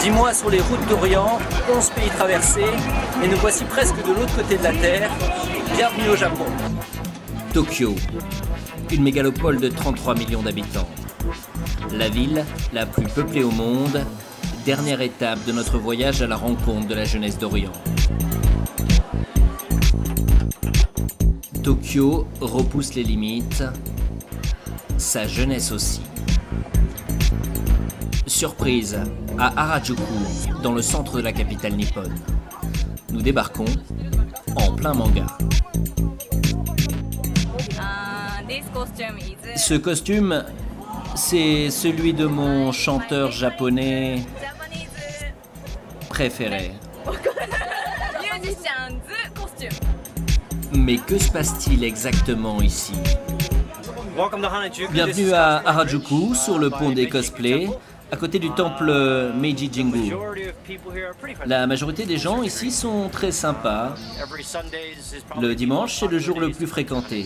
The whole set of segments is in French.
10 mois sur les routes d'Orient, 11 pays traversés, et nous voici presque de l'autre côté de la Terre. Bienvenue au Japon. Tokyo, une mégalopole de 33 millions d'habitants. La ville la plus peuplée au monde, dernière étape de notre voyage à la rencontre de la jeunesse d'Orient. Tokyo repousse les limites, sa jeunesse aussi. Surprise à Harajuku, dans le centre de la capitale nippone. Nous débarquons en plein manga. Ce costume, c'est celui de mon chanteur japonais préféré. Mais que se passe-t-il exactement ici? Bienvenue à Harajuku, sur le pont des cosplays, à côté du temple Meiji Jingu. La majorité des gens ici sont très sympas. Le dimanche, c'est le jour le plus fréquenté.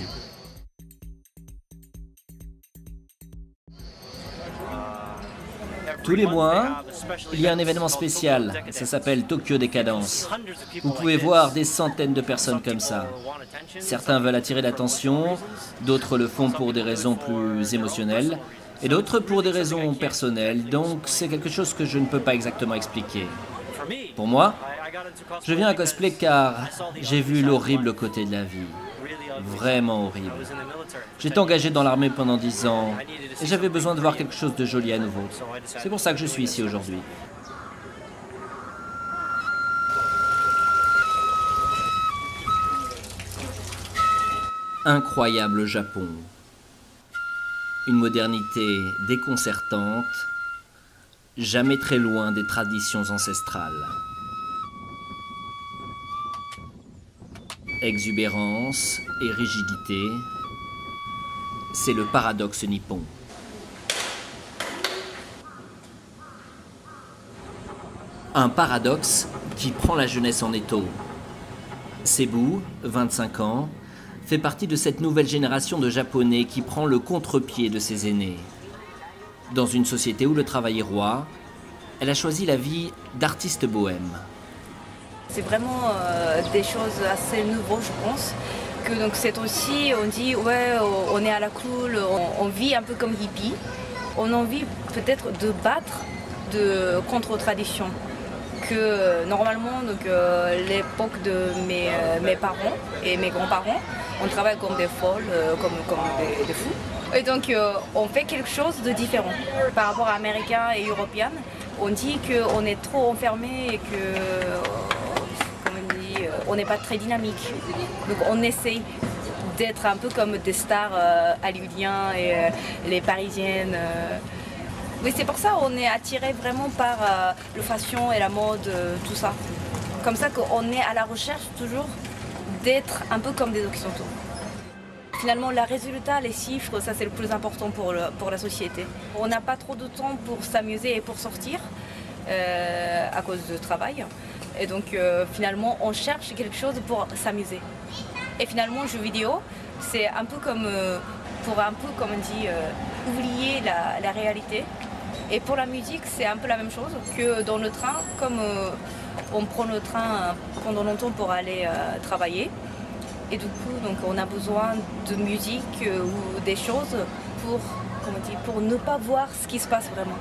Tous les mois, il y a un événement spécial. Ça s'appelle Tokyo Décadence. Vous pouvez voir des centaines de personnes comme ça. Certains veulent attirer l'attention, d'autres le font pour des raisons plus émotionnelles, et d'autres pour des raisons personnelles. Donc c'est quelque chose que je ne peux pas exactement expliquer. Pour moi, je viens à cosplay car j'ai vu l'horrible côté de la vie. Vraiment horrible. J'étais engagé dans l'armée pendant 10 ans et j'avais besoin de voir quelque chose de joli à nouveau. C'est pour ça que je suis ici aujourd'hui. Incroyable Japon. Une modernité déconcertante, jamais très loin des traditions ancestrales. Exubérance et rigidité, c'est le paradoxe nippon. Un paradoxe qui prend la jeunesse en étau. Cebu, 25 ans, fait partie de cette nouvelle génération de Japonais qui prend le contre-pied de ses aînés. Dans une société où le travail est roi, elle a choisi la vie d'artiste bohème. C'est vraiment des choses assez nouveaux, je pense. Que donc c'est aussi, on dit, ouais, on est à la cool, on vit un peu comme hippie. On a envie peut-être de battre contre-tradition. Que normalement, donc l'époque de mes parents et mes grands-parents, on travaille comme des folles, comme des fous. Et donc on fait quelque chose de différent. Par rapport à Américains et Européens, on dit qu'on est trop enfermé et que on n'est pas très dynamique. Donc on essaye d'être un peu comme des stars hollywoodiens et les parisiennes. Oui, c'est pour ça qu'on est attiré vraiment par le fashion et la mode, tout ça. Comme ça qu'on est à la recherche toujours d'être un peu comme des occidentaux. Finalement, le résultat, les chiffres, ça c'est le plus important pour la société. On n'a pas trop de temps pour s'amuser et pour sortir à cause du travail. Et donc finalement, on cherche quelque chose pour s'amuser. Et finalement, le jeu vidéo, c'est un peu comme, pour un peu, comme on dit, oublier la réalité. Et pour la musique, c'est un peu la même chose que dans le train, comme on prend le train pendant longtemps pour aller travailler. Et du coup, donc, on a besoin de musique ou des choses pour ne pas voir ce qui se passe vraiment.